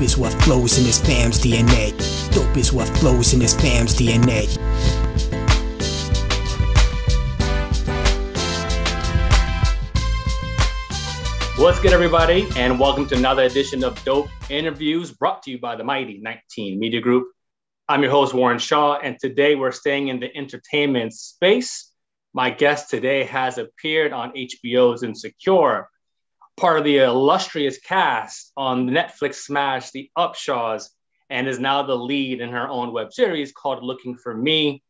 is what flows in this fam's DNA. Dope is what flows in this fam's DNA. What's good, everybody, and welcome to another edition of Dope Interviews, brought to you by the mighty 19 Media Group. I'm your host, Warren Shaw, and today we're staying in the entertainment space. My guest today has appeared on HBO's Insecure, part of the illustrious cast on Netflix smash The Upshaws, and is now the lead in her own web series called Looking for Me.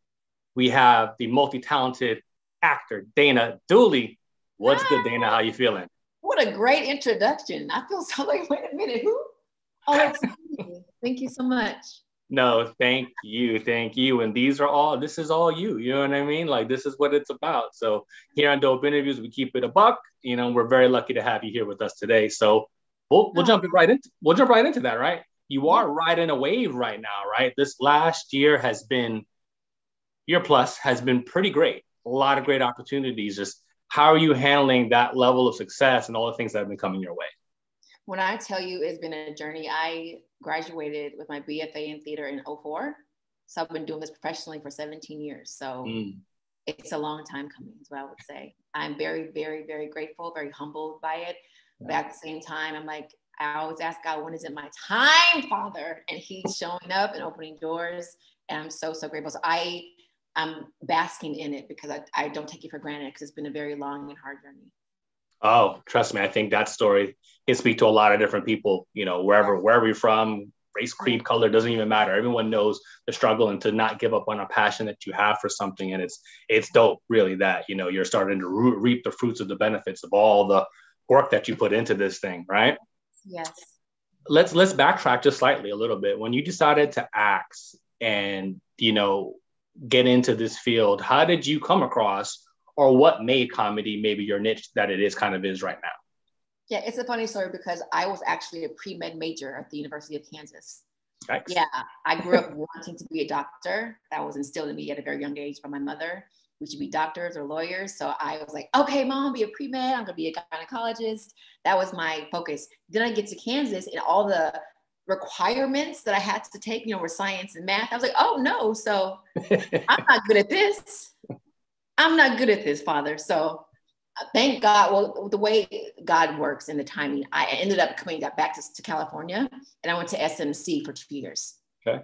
We have the multi-talented actor, Dayna Dooley. What's good, Dayna? How you feeling? What a great introduction. I feel so like, wait a minute, who? Oh, that's me. Thank you so much. No, thank you. And this is all you, you know what I mean? Like, this is what it's about. So here on Dope Interviews, we keep it a buck. You know, we're very lucky to have you here with us today. So we'll jump right into that, right? You are riding a wave right now, right? This last year plus has been pretty great. A lot of great opportunities. Just how are you handling that level of success and all the things that have been coming your way? When I tell you it's been a journey, I graduated with my BFA in theater in 2004. So I've been doing this professionally for 17 years. So it's a long time coming, is what I would say. I'm very, very, very grateful, very humbled by it. But at the same time, I'm like, I always ask God, when is it my time, Father? And he's showing up and opening doors. And I'm so, so grateful. So I'm basking in it because I don't take it for granted because it's been a very long and hard journey. Oh, trust me. I think that story can speak to a lot of different people, you know, wherever you're from, race, creed, color, doesn't even matter. Everyone knows the struggle and to not give up on a passion that you have for something. And it's dope, really, that, you know, you're starting to reap the fruits of the benefits of all the work that you put into this thing, right? Yes. Let's backtrack just slightly a little bit. When you decided to act and, you know, get into this field, how did you come across, or what made comedy maybe your niche that it is right now? Yeah, it's a funny story because I was actually a pre-med major at the University of Kansas. Nice. Yeah, I grew up wanting to be a doctor. That was instilled in me at a very young age by my mother. We should be doctors or lawyers. So I was like, okay, Mom, be a pre-med. I'm going to be a gynecologist. That was my focus. Then I get to Kansas and all the requirements that I had to take, you know, were science and math. I was like, oh no, so I'm not good at this. I'm not good at this, Father. So thank God. Well, the way God works and the timing, I ended up coming back to California, and I went to SMC for 2 years. Okay.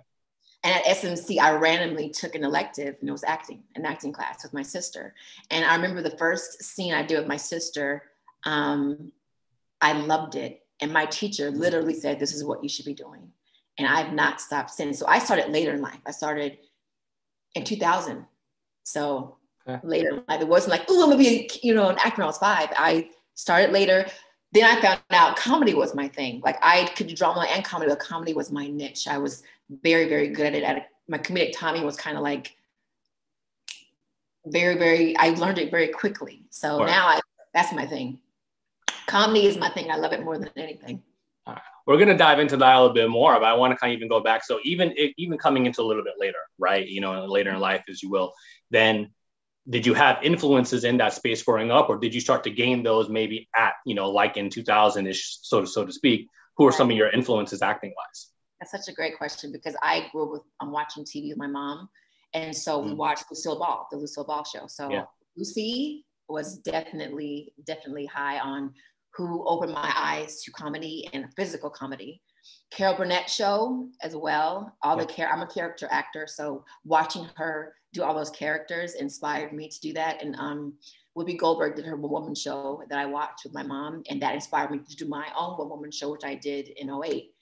And at SMC, I randomly took an elective, and it was an acting class with my sister. And I remember the first scene I did with my sister, I loved it. And my teacher literally said, this is what you should be doing. And I've not stopped since. So I started later in life. I started in 2000. So later in life, it wasn't like, oh, I'm gonna be, you know, an actor when I was 5. I started later. Then I found out comedy was my thing. Like I could do drama and comedy, but comedy was my niche. I was very, very good at it. My comedic timing was kind of like very, very, I learned it very quickly. So now that's my thing. Comedy is my thing. I love it more than anything. All right. We're going to dive into that a little bit more, but I want to kind of even go back. So even coming into a little bit later, right? You know, later in life, as you will, then did you have influences in that space growing up, or did you start to gain those maybe at, you know, like in 2000-ish, so to speak? Who are some of your influences acting wise? That's such a great question because I grew up with watching TV with my mom. And so we watched the Lucille Ball show. So Lucy was definitely high on who opened my eyes to comedy and physical comedy. Carol Burnett show as well. I'm a character actor, so watching her do all those characters inspired me to do that. And Whoopi Goldberg did her One Woman show that I watched with my mom, and that inspired me to do my own One Woman show, which I did in 2008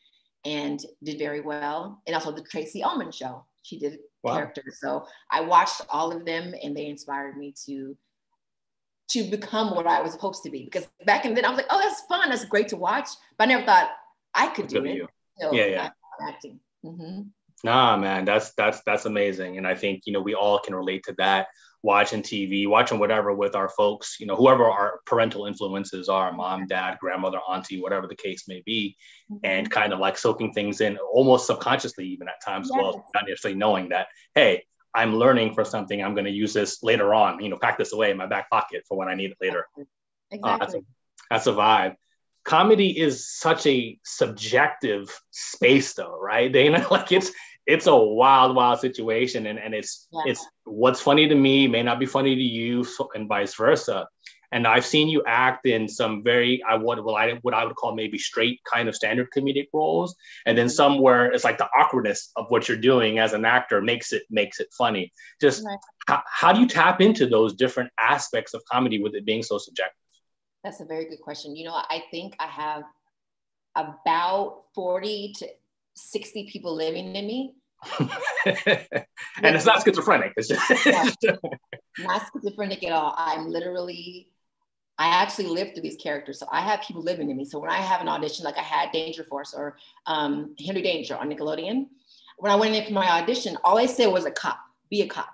and did very well. And also the Tracy Ullman show, she did characters. So I watched all of them, and they inspired me to become what I was supposed to be. Because back then I was like, oh, that's fun, that's great to watch. But I never thought I could do it. So acting. Mm-hmm. Nah, man, that's amazing. And I think, you know, we all can relate to that, watching TV, watching whatever with our folks, you know, whoever our parental influences are, mom, dad, grandmother, auntie, whatever the case may be, and kind of like soaking things in almost subconsciously, even at times as well, not necessarily knowing that, hey, I'm learning for something. I'm going to use this later on, you know, pack this away in my back pocket for when I need it later. Exactly. That's a vibe. comedy is such a subjective space though, right, Dayna? Like it's a wild situation, and it's what's funny to me may not be funny to you, and vice versa. And I've seen you act in some very what I would call maybe straight kind of standard comedic roles, and then some where it's like the awkwardness of what you're doing as an actor makes it funny. Just how do you tap into those different aspects of comedy with it being so subjective? That's a very good question. You know, I think I have about 40 to 60 people living in me. And it's not schizophrenic. It's just not schizophrenic at all. I actually live through these characters. So I have people living in me. So when I have an audition, like I had Danger Force or Henry Danger on Nickelodeon, when I went in for my audition, all they said was a cop, be a cop.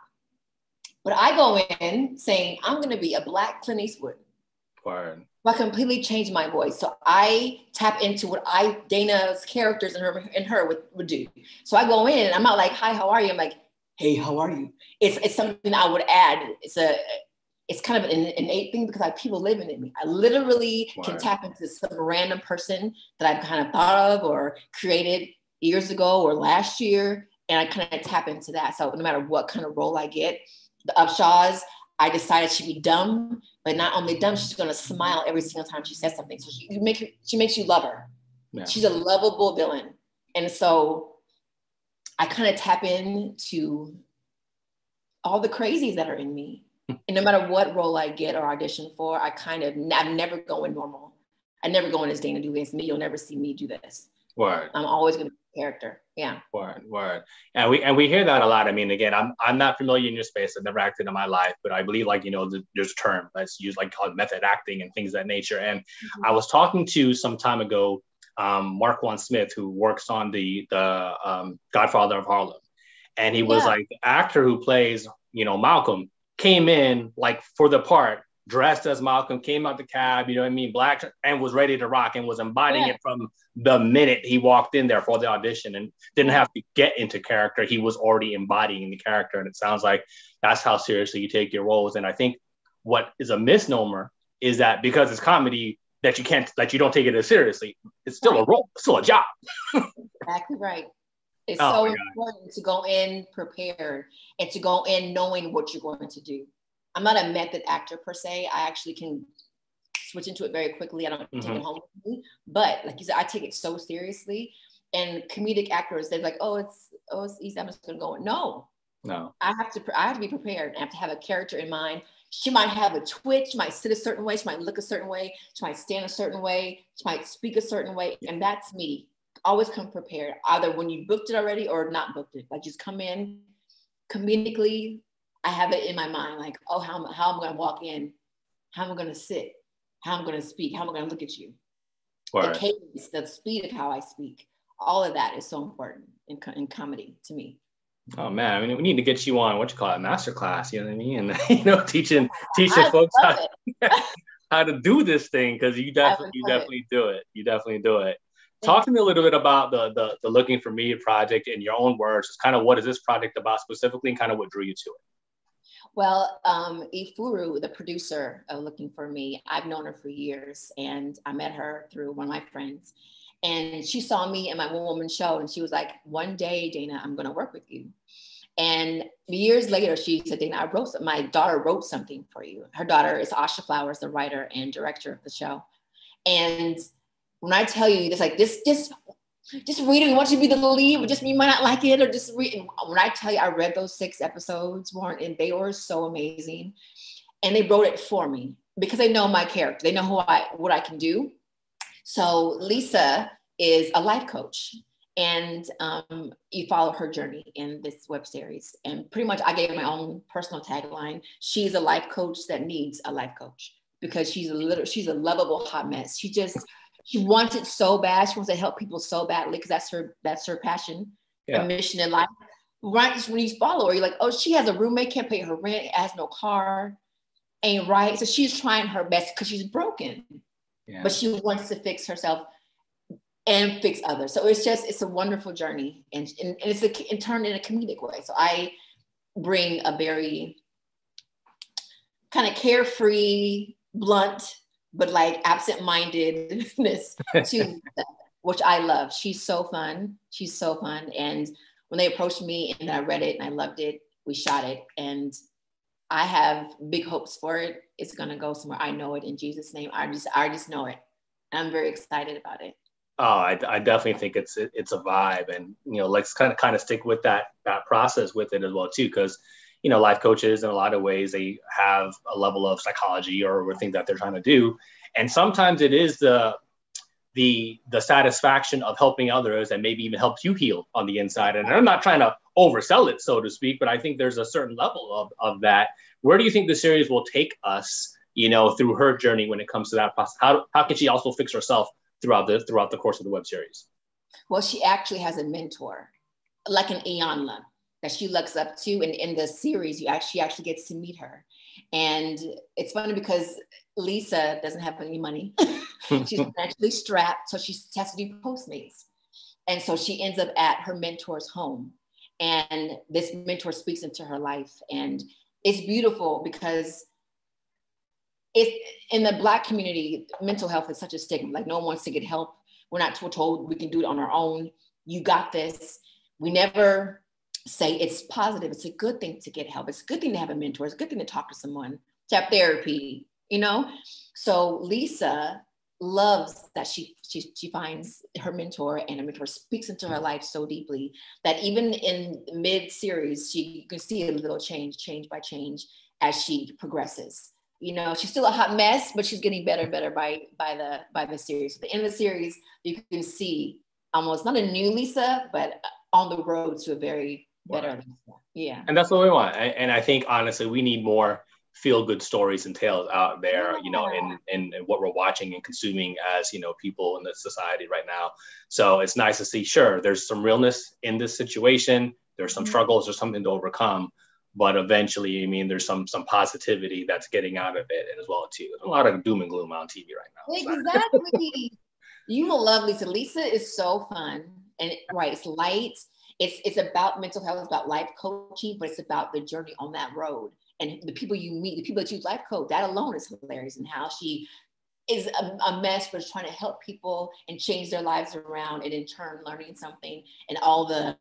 But I go in saying, I'm going to be a Black Clint Eastwood. Word. I completely changed my voice. So I tap into what Dayna's characters and her would do. So I go in and I'm not like, hi, how are you? I'm like, hey, how are you? It's something I would add. It's kind of an innate thing because I have people living in me. I literally can tap into some random person that I've kind of thought of or created years ago or last year. And I kind of tap into that. So no matter what kind of role I get, the Upshaws, I decided she'd be dumb, but not only dumb, she's going to smile every single time she says something. So she makes you love her. Yeah. She's a lovable villain. And so I kind of tap into all the crazies that are in me. And no matter what role I get or audition for, I'm never going normal. I never go in as Dayna Dooley. It's me. You'll never see me do this. Word. I'm always going to be a character. Yeah. Word. And we hear that a lot. I mean, again, I'm not familiar in your space. I've never acted in my life, but I believe there's a term that's used called method acting and things of that nature. And I was talking to some time ago, Marquand Smith, who works on the Godfather of Harlem. And he was like the actor who plays, Malcolm came in for the part, dressed as Malcolm, came out the cab, Black, and was ready to rock and was embodying it from the minute he walked in there for the audition and didn't have to get into character. He was already embodying the character. And it sounds like that's how seriously you take your roles. And I think what is a misnomer is that because it's comedy that you don't take it as seriously. It's still a role, it's still a job. Exactly right. It's so important to go in prepared and to go in knowing what you're going to do. I'm not a method actor per se. I actually can switch into it very quickly. I don't take it home with me. But like you said, I take it so seriously. And comedic actors, they're like, it's easy. I'm just gonna go. No. I have to be prepared. I have to have a character in mind. She might have a twitch, she might sit a certain way, she might look a certain way, she might stand a certain way, she might speak a certain way. And that's me. Always come prepared, either when you booked it already or not booked it. Like just come in comedically. I have it in my mind, like, how am I going to walk in? How am I going to sit? How am I going to speak? How am I going to look at you? The cadence, the speed of how I speak, all of that is so important in comedy to me. Oh man, I mean, we need to get you on master class. You know what I mean? And teaching folks how to do this thing, because you definitely do it. You definitely do it. Talk to me a little bit about the Looking for Me project in your own words. Just kind of what is this project about specifically, and kind of what drew you to it? Well, Ifuru, the producer of Looking for Me, I've known her for years, and I met her through one of my friends. And she saw me in my One Woman show, and she was like, one day, Dayna, I'm going to work with you. And years later, she said, Dayna, my daughter wrote something for you. Her daughter is Asha Flowers, the writer and director of the show. And when I tell you, it's like, just read it. We want you to be the lead, but you might not like it, or just read. And when I tell you, I read those 6 episodes, Warren, and they were so amazing. And they wrote it for me because they know my character. They know what I can do. So Lisa is a life coach, and you follow her journey in this web series. And pretty much I gave her my own personal tagline. She's a life coach that needs a life coach, because she's a lovable hot mess. She wants it so bad. She wants to help people so badly because that's her passion, her mission in life. Right when you follow her, you're like, she has a roommate, can't pay her rent, has no car, ain't right. So she's trying her best because she's broken, but she wants to fix herself and fix others. So it's a wonderful journey, and it's turned in a comedic way. So I bring a very kind of carefree, blunt, but like absent-mindedness to Lisa, which I love. She's so fun. She's so fun. And when they approached me and I read it and I loved it, we shot it. And I have big hopes for it. It's gonna go somewhere. I know it in Jesus' name. I just know it. And I'm very excited about it. Oh, I definitely think it's a vibe, and let's kind of stick with that process with it as well too, because life coaches in a lot of ways they have a level of psychology or things that they're trying to do, and sometimes it is the satisfaction of helping others and maybe even help you heal on the inside. And I'm not trying to oversell it, so to speak, but I think there's a certain level of that. Where do you think the series will take us, through her journey when it comes to that process? How can she also fix herself throughout the course of the web series? Well, she actually has a mentor, like an Iyanla, that she looks up to. And in the series, she actually gets to meet her. And it's funny because Lisa doesn't have any money. She's financially strapped, so she has to do Postmates. And so she ends up at her mentor's home. And this mentor speaks into her life. And it's beautiful because in the Black community, mental health is such a stigma. Like, no one wants to get help. We're not told we can do it on our own. You got this. We never say it's positive. It's a good thing to get help. It's a good thing to have a mentor. It's a good thing to talk to someone, to have therapy, So Lisa loves that she finds her mentor, and her mentor speaks into her life so deeply that even in mid-series, you can see a little change by change as she progresses. She's still a hot mess, but she's getting better and better by the series. At the end of the series, you can see almost not a new Lisa, but on the road to a very better Lisa. Yeah. And that's what we want. And I think, honestly, we need more feel-good stories and tales out there, in what we're watching and consuming as, people in the society right now. So it's nice to see, sure, there's some realness in this situation. There's some struggles, there's something to overcome. But eventually, there's some positivity that's getting out of it as well too. There's a lot of doom and gloom on TV right now. Exactly. You will love Lisa. Lisa is so fun, and it's light. It's about mental health. It's about life coaching, but it's about the journey on that road and the people you meet, the people that you life coach. That alone is hilarious, and how she is a mess, but is trying to help people and change their lives around, and in turn learning something, and all the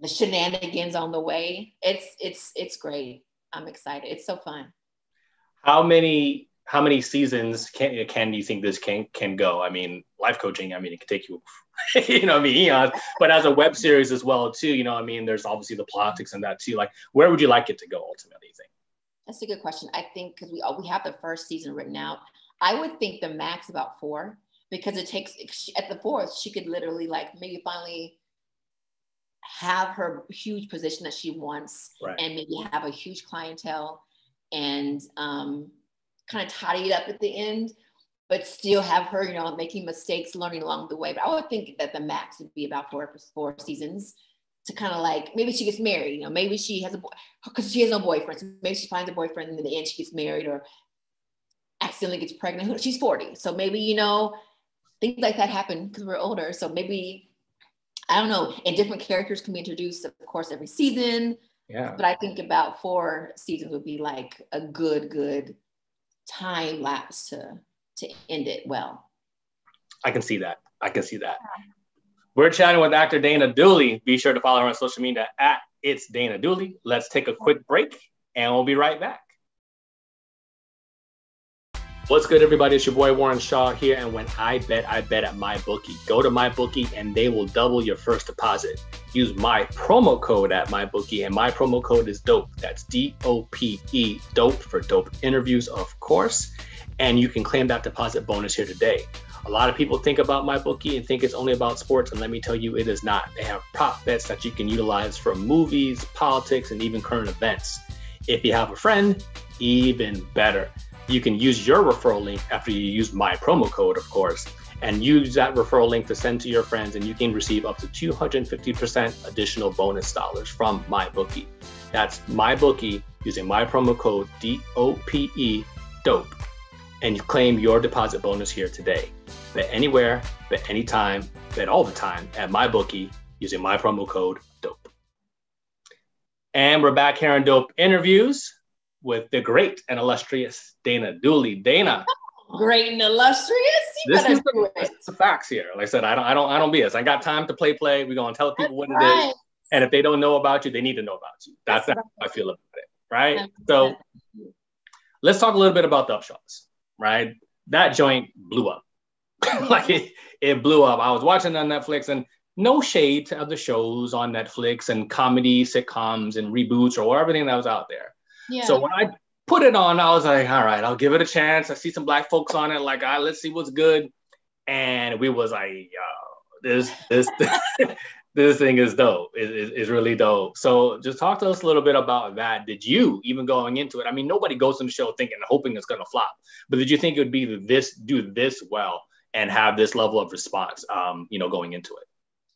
shenanigans on the way. It's great. I'm excited. It's so fun. How many seasons can you think this can go? Life coaching, it can take you, eons, but as a web series as well too, there's obviously the politics and that too. Like, where would you like it to go ultimately, you think? That's a good question. I think because we have the first season written out, I would think the max about 4, because it takes, at the 4th, she could literally maybe finally have her huge position that she wants, right, and maybe have a huge clientele, and kind of tidy it up at the end, but still have her, making mistakes, learning along the way. But I would think that the max would be about 4 seasons, to kind of maybe she gets married, maybe she has because she has no boyfriend. So maybe she finds a boyfriend, and in the end she gets married or accidentally gets pregnant. She's 40. So maybe, things like that happen because we're older. So maybe, I don't know, and different characters can be introduced, of course, every season. Yeah. But I think about 4 seasons would be a good time lapse to end it well. I can see that. We're chatting with actor Dayna Dooley. Be sure to follow her on social media at It's Dayna Dooley. Let's take a quick break, and we'll be right back. What's good, everybody? It's your boy Warren Shaw here, and when I bet at MyBookie. Go to MyBookie, and they will double your first deposit. Use my promo code at MyBookie, and my promo code is DOPE. That's DOPE, DOPE for dope interviews, of course. And you can claim that deposit bonus here today. A lot of people think about MyBookie and think it's only about sports, and let me tell you, it is not. They have prop bets that you can utilize for movies, politics, and even current events. If you have a friend, even better. You can use your referral link after you use my promo code, of course, and use that referral link to send to your friends, and you can receive up to 250% additional bonus dollars from MyBookie. That's MyBookie using my promo code DOPE, DOPE, and you claim your deposit bonus here today. Bet anywhere, bet anytime, bet all the time at MyBookie using my promo code DOPE. And we're back here on Dope Interviews with the great and illustrious Dayna Dooley. Dayna, great and illustrious. You This better is do it. this is the facts here. Like I said, I don't BS. I got time to play. We're gonna tell people what it is, and if they don't know about you, they need to know about you. That's how I feel about it, right? So let's talk a little bit about the Upshaws, right? That joint blew up. Like it blew up. I was watching on Netflix, and no shade to other shows on Netflix and comedy sitcoms and reboots or everything that was out there. Yeah. So when I put it on, I was like, all right, I'll give it a chance. I see some Black folks on it. Like, all right, let's see what's good. And we was like, yo, this thing is dope. It's really dope. So just talk to us a little bit about that. Did you, even going into it, I mean, nobody goes to the show hoping it's going to flop, but did you think it would be do this well and have this level of response, going into it?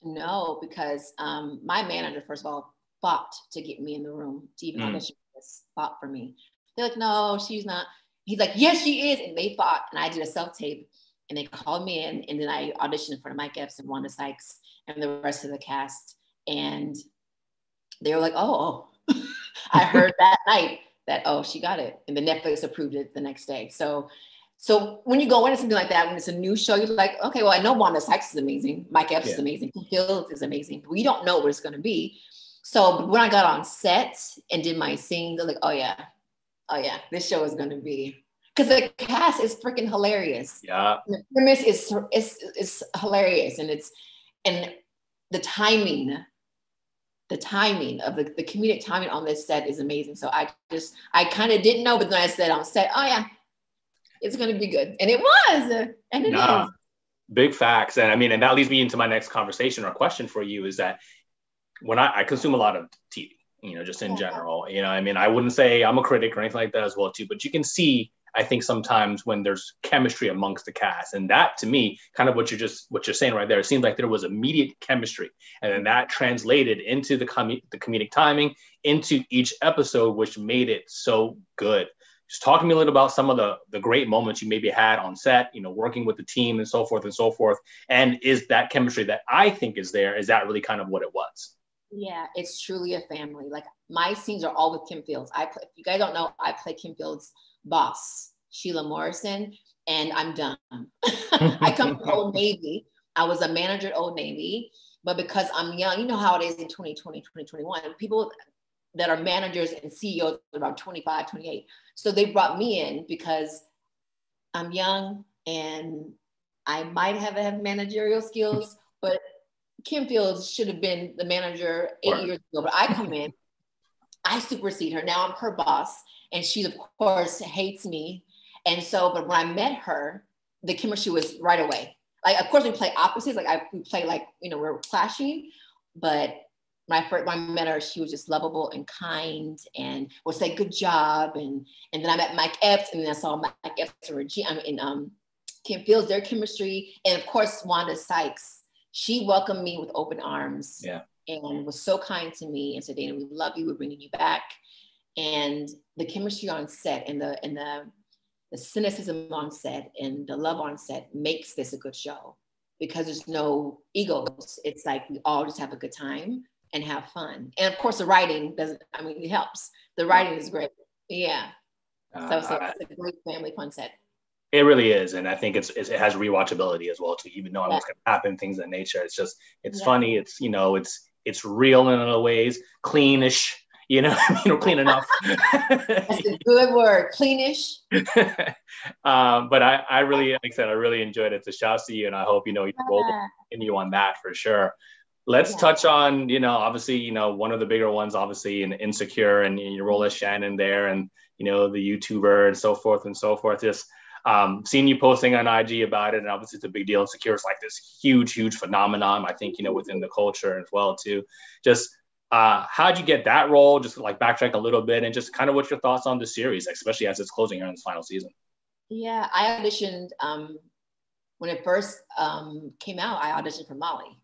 No, because my manager, first of all, fought to get me in the room to even audition for this, fought for me. They're like, no, she's not. He's like, yes, she is. And they fought. And I did a self-tape. And they called me in. And then I auditioned for Mike Epps and Wanda Sykes and the rest of the cast. And they were like, oh. I heard that night that, she got it. And the Netflix approved it the next day. So when you go into something like that, when it's a new show, you're like, okay, well, I know Wanda Sykes is amazing. Mike Epps is amazing. Phil is amazing. But we don't know what it's going to be. So when I got on set and did my scenes, I was like, oh yeah, this show is going to be, because the cast is freaking hilarious. Yeah. The premise is hilarious. And the timing of the comedic timing on this set is amazing. So I kind of didn't know, but then I said on set, oh yeah, it's going to be good. And it was, and it is. Big facts. And I mean, and that leads me into my next conversation or question for you is that when I consume a lot of TV, just in general, I mean, I wouldn't say I'm a critic or anything like that as well too, but you can see, I think sometimes when there's chemistry amongst the cast, and that to me, kind of what you're saying right there, it seems like there was immediate chemistry, and then that translated into the comedic timing into each episode, which made it so good. Just talk to me a little about some of the great moments you maybe had on set, working with the team and so forth and so forth. And is that chemistry that I think is there, is that really kind of what it was? Yeah, it's truly a family. Like my scenes are all with Kim Fields. If you guys don't know, I play Kim Fields' boss, Sheila Morrison, and I'm done. I come from Old Navy. I was a manager at Old Navy, but because I'm young, you know how it is in 2020, 2021, people that are managers and CEOs are about 25, 28. So they brought me in because I'm young and I might have managerial skills, but Kim Fields should have been the manager 8 years ago, but I come in, I supersede her. Now I'm her boss, and she, of course, hates me. And so, but when I met her, the chemistry was right away. Like, of course, we play opposites. We play we're clashing. But when I met her, she was just lovable and kind and would say, good job. And then I met Mike Epps, and then I saw Mike Epps and Kim Fields, their chemistry. And of course, Wanda Sykes. She welcomed me with open arms and was so kind to me and said, Dayna, we love you. We're bringing you back. And the chemistry on set and the cynicism on set and the love on set makes this a good show because there's no egos. It's like we all just have a good time and have fun. And of course, the writing it helps. The writing is great. Yeah. So it's a great family fun set. It really is. And I think it has rewatchability as well too, even knowing what's going to happen, things of that nature. It's funny. It's, it's real in other ways, cleanish, clean enough. That's a good word, cleanish. But I really, like I said, I really enjoyed it. It's a shout to you, and I hope, you will continue on that for sure. Let's touch on, obviously, one of the bigger ones, obviously, in Insecure and your role as Shannon there and, the YouTuber and so forth and so forth. Just seeing you posting on IG about it, and obviously it's a big deal. Insecure is like this huge phenomenon, I think, within the culture as well too. Just how'd you get that role? Just like backtrack a little bit and just kind of what's your thoughts on the series, especially as it's closing here in its final season? Yeah, I auditioned when it first came out. I auditioned for Molly.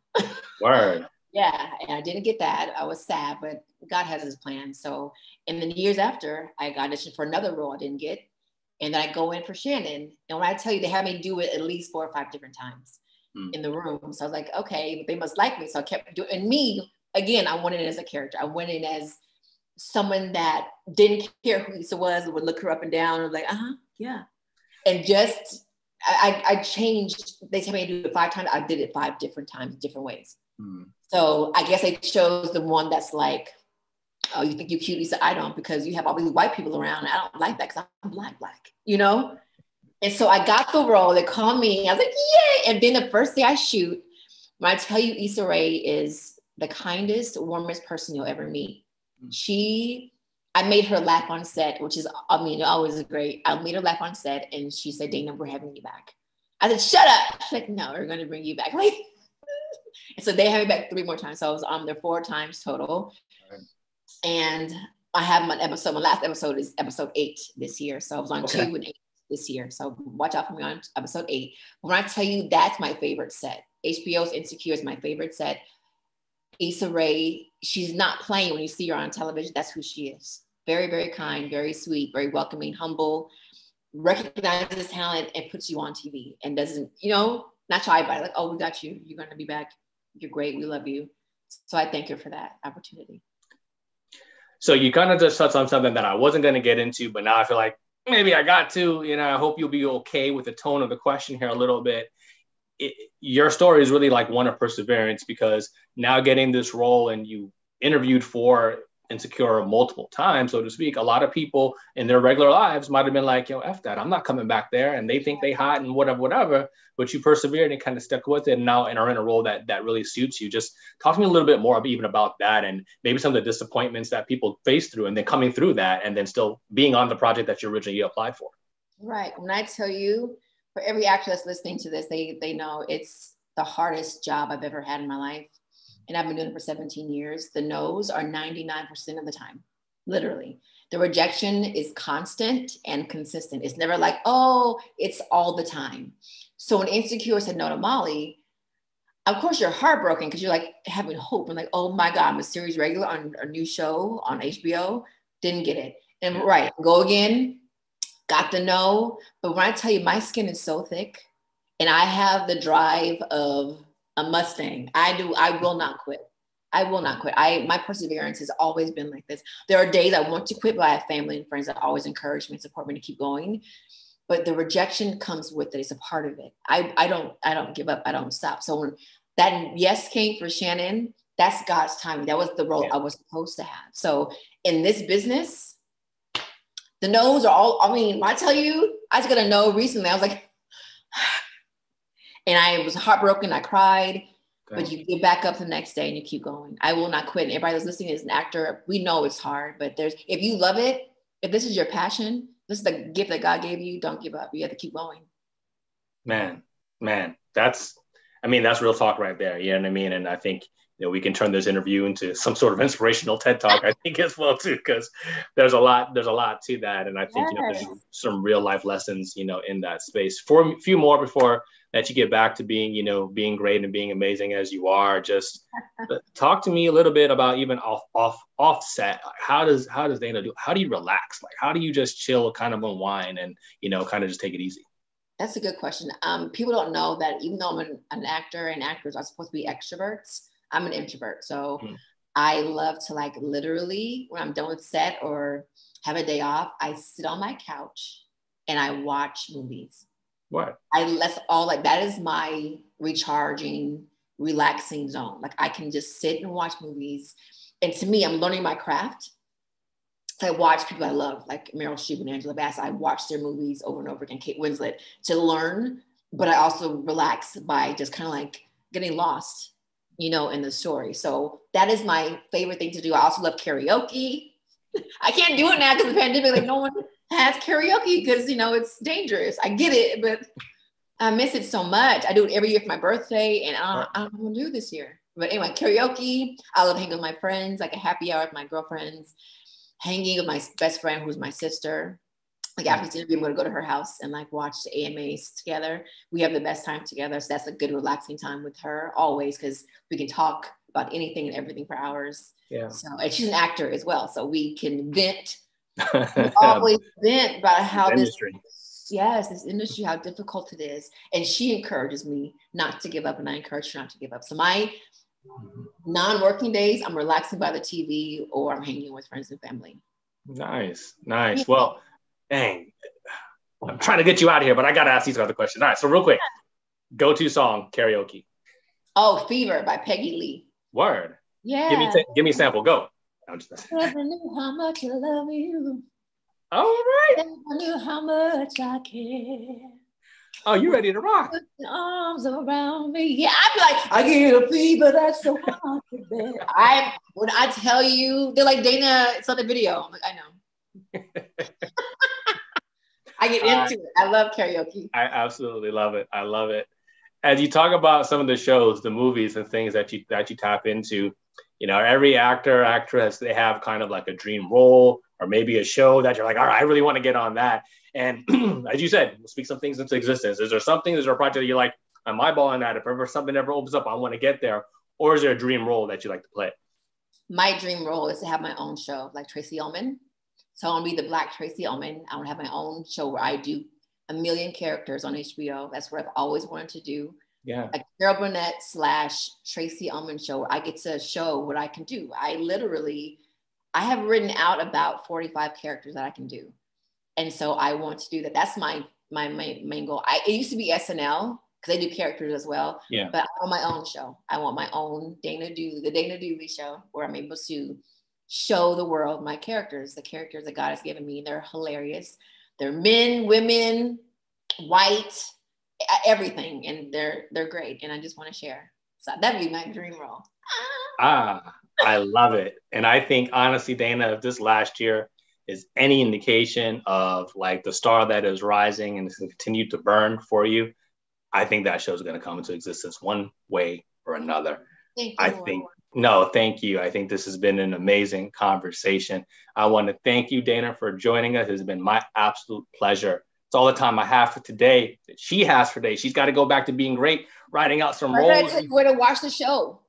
Word. Yeah, and I didn't get that. I was sad, but God has his plan. So, and then years after, I auditioned for another role I didn't get. And then I go in for Shannon. And when I tell you, they had me do it at least 4 or 5 different times in the room. So I was like, okay, they must like me. So I kept doing, and me, again, I went in as a character. I went in as someone that didn't care who Lisa was and would look her up and down and like, yeah. And just, I changed, they tell me to do it 5 times. I did it 5 different times, different ways. So I guess I chose the one that's like, oh, you think you're cute? He said, I don't, because you have all these white people around. I don't like that because I'm black, you know? And so I got the role. They called me. I was like, yay. And then the first day I shoot, when I tell you Issa Rae is the kindest, warmest person you'll ever meet. I made her laugh on set, which is, I mean, always great. I made her laugh on set and she said, Dayna, we're having you back. I said, shut up. She's like, no, we're going to bring you back. Like, and so they had me back 3 more times. So I was on there 4 times total. Right. And I have my last episode is episode 8 this year. So I was on 2 and 8 this year. So watch out for me on episode 8. When I tell you that's my favorite set, HBO's Insecure is my favorite set. Issa Rae, she's not playing when you see her on television. That's who she is. Very, very kind, very sweet, very welcoming, humble, recognizes talent and puts you on TV and doesn't, you know, not shy about it. Like, oh, we got you. You're going to be back. You're great. We love you. So I thank her for that opportunity. So you kind of just touched on something that I wasn't going to get into, but now I feel like maybe I got to, you know, I hope you'll be okay with the tone of the question here a little bit. Your story is really like one of perseverance, because now getting this role, and you interviewed for Insecure multiple times, so to speak, a lot of people in their regular lives might have been like, yo, F that, I'm not coming back there. And they think they hot and whatever, but you persevered and kind of stuck with it, and now and are in a role that really suits you. Just talk to me a little bit more even about that, and maybe some of the disappointments that people face through, and then coming through that, and then still being on the project that you originally applied for. Right. When I tell you, for every actor that's listening to this, they know it's the hardest job I've ever had in my life. And I've been doing it for 17 years. The no's are 99% of the time, literally. The rejection is constant and consistent. It's never like, oh, it's all the time. So when Insecure said no to Molly, of course you're heartbroken because you're like having hope and like, oh my God, I'm a series regular on a new show on HBO. Didn't get it. And right, go again, got the no. But when I tell you my skin is so thick and I have the drive of a Mustang. I will not quit. I will not quit. My perseverance has always been like this. There are days I want to quit, but I have family and friends that always encourage me and support me to keep going. But the rejection comes with it. It's a part of it. I don't give up. I don't stop. So when that yes came for Shannon, that's God's timing. That was the role I was supposed to have. So in this business, the no's are all, I mean, I tell you, I just got a no recently. I was like, and I was heartbroken. I cried, but you get back up the next day and you keep going. I will not quit. And everybody that's listening as an actor, we know it's hard, but if you love it, if this is your passion, this is the gift that God gave you, don't give up. You have to keep going. Man, that's real talk right there. You know what I mean? And I think, you know, we can turn this interview into some sort of inspirational TED Talk, I think, as well too, because there's a lot to that. And I think, you know, there's some real life lessons, you know, in that space. For a few more before that you get back to being, you know, being great and being amazing as you are. Just talk to me a little bit about even offset. How does Dayna do? How do you relax? Like, how do you just chill, kind of unwind, and, you know, kind of just take it easy? That's a good question. People don't know that even though I'm an actor and actors are supposed to be extroverts, I'm an introvert. So I love to, like, literally when I'm done with set or have a day off, I sit on my couch and I watch movies. What? That is my recharging, relaxing zone. Like, I can just sit and watch movies. And to me, I'm learning my craft. So I watch people I love, like Meryl Streep and Angela Bassett. I watch their movies over and over again, Kate Winslet, to learn, but I also relax by just kind of like getting lost, you know, in the story. So that is my favorite thing to do. I also love karaoke. I can't do it now because of the pandemic. Like, no one has karaoke because, you know, it's dangerous. I get it, but I miss it so much. I do it every year for my birthday, and I don't want to do it this year. But anyway, karaoke. I love hanging with my friends, like a happy hour with my girlfriends, hanging with my best friend, who's my sister. Like, after this interview, I'm going to go to her house and like watch the AMAs together. We have the best time together. So that's a good relaxing time with her always, because we can talk about anything and everything for hours. Yeah. So, and she's an actor as well. So we can vent. We always vent about how this industry, how difficult it is. And she encourages me not to give up, and I encourage her not to give up. So my non-working days, I'm relaxing by the TV or I'm hanging with friends and family. Nice. Well, dang, I'm trying to get you out of here, but I got to ask these other questions. All right, so real quick, go-to song, karaoke. Oh, Fever by Peggy Lee. Word. Yeah. Give me a sample. Go. Never knew how much I love you. All right. Never knew how much I care. Oh, you ready to rock? Put your arms around me. Yeah, I'd be like, I get a fever that's so hard to bear. When I tell you, they're like, Dayna, it's on the video. I'm like, I know. I get into it. I love karaoke. I absolutely love it. I love it. As you talk about some of the shows, the movies and things that you tap into, you know, every actor, actress, they have kind of like a dream role or maybe a show that you're like, all right, I really want to get on that. And as you said, we'll speak some things into existence. Is there a project that you're like, I'm eyeballing that? If ever something ever opens up, I want to get there. Or is there a dream role that you like to play? My dream role is to have my own show, like Tracy Ullman. So I want to be the Black Tracy Ullman. I want to have my own show where I do 1 million characters on HBO. That's what I've always wanted to do. Yeah. A Carol Burnett / Tracy Ullman show where I get to show what I can do. I have written out about 45 characters that I can do. And so I want to do that. That's my main goal. It used to be SNL because they do characters as well. Yeah. But I want my own show. I want my own Dayna Dooley, the Dayna Dooley show, where I'm able to show the world my characters, the characters that God has given me. They're hilarious. They're men, women, white, everything, and they're great. And I just want to share. So that'd be my dream role. I love it. And I think honestly, Dayna, if this last year is any indication of like the star that is rising and is going to continue to burn for you, I think that show is going to come into existence one way or another. Thank you. I think this has been an amazing conversation. I want to thank you, Dayna, for joining us. It's been my absolute pleasure. It's all the time I have for today that she has for today. She's got to go back to being great, writing out some roles. I gotta tell you where to watch the show.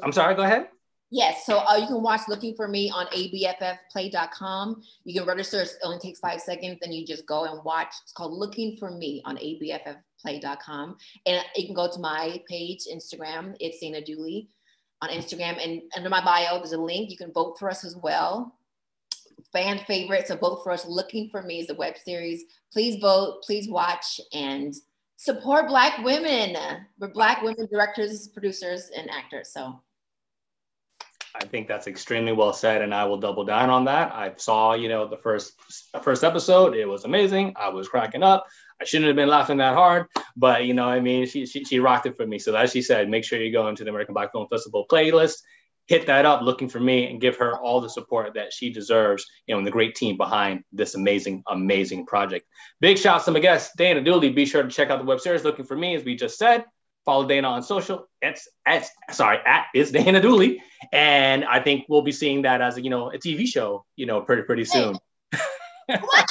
I'm sorry, go ahead. Yes, so you can watch Looking for Me on abffplay.com. You can register, it only takes 5 seconds, then you just go and watch. It's called Looking for Me on abffplay.com. And you can go to my page, Instagram, it's Dayna Dooley on Instagram. And under my bio, there's a link. You can vote for us as well. Fan favorite, so vote for us. Looking for Me is the web series. Please vote, please watch, and support Black women. We're Black women directors, producers, and actors, so. I think that's extremely well said, and I will double down on that. I saw, the first episode. It was amazing. I was cracking up. I shouldn't have been laughing that hard, but she rocked it for me. So as she said, make sure you go into the American Black Film Festival playlist, hit that up, Looking for Me, and give her all the support that she deserves, and the great team behind this amazing, amazing project. Big shouts to my guest, Dayna Dooley. Be sure to check out the web series Looking for Me, as we just said. Follow Dayna on social. It's Dayna Dooley. And I think we'll be seeing that as a TV show, pretty soon. What?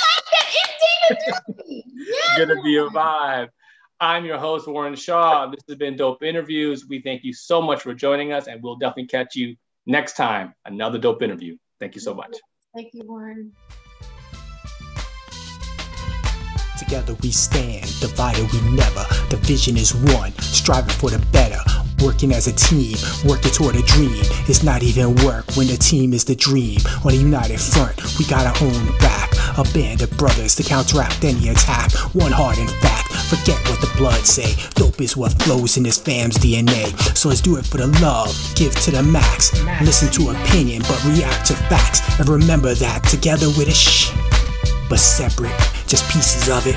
It's Dayna Dooley. It's gonna be a vibe. I'm your host, Warren Shaw. This has been Dope Interviews. We thank you so much for joining us, and we'll definitely catch you next time. Another dope interview. Thank you so much. Thank you, Warren. Together we stand, divided we never. The vision is one, striving for the better. Working as a team, working toward a dream. It's not even work when the team is the dream. On a united front, we got our own back. A band of brothers to counteract any attack. One heart in fact, forget what the blood say. Dope is what flows in this fam's DNA. So let's do it for the love, give to the max. Listen to opinion, but react to facts. And remember that together with a shh, but separate, just pieces of it.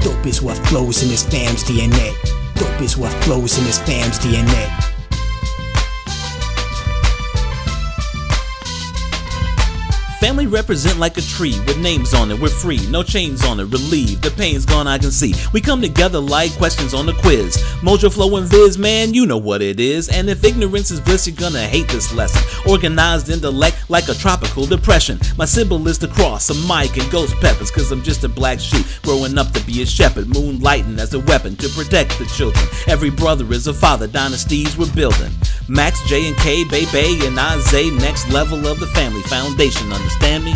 Dope is what flows in this fam's DNA. Dope is what flows in this fam's DNA. Family represent like a tree with names on it. We're free, no chains on it. Relieved, the pain's gone, I can see. We come together like questions on the quiz. Mojo Flow and Viz, man, you know what it is. And if ignorance is bliss, you're gonna hate this lesson. Organized intellect like a tropical depression. My symbol is the cross, a mic and ghost peppers. Cause I'm just a black sheep growing up to be a shepherd. Moonlighting as a weapon to protect the children. Every brother is a father, dynasties we're building. Max, J and K, Bay, and Isaiah, next level of the family foundation. Understand me?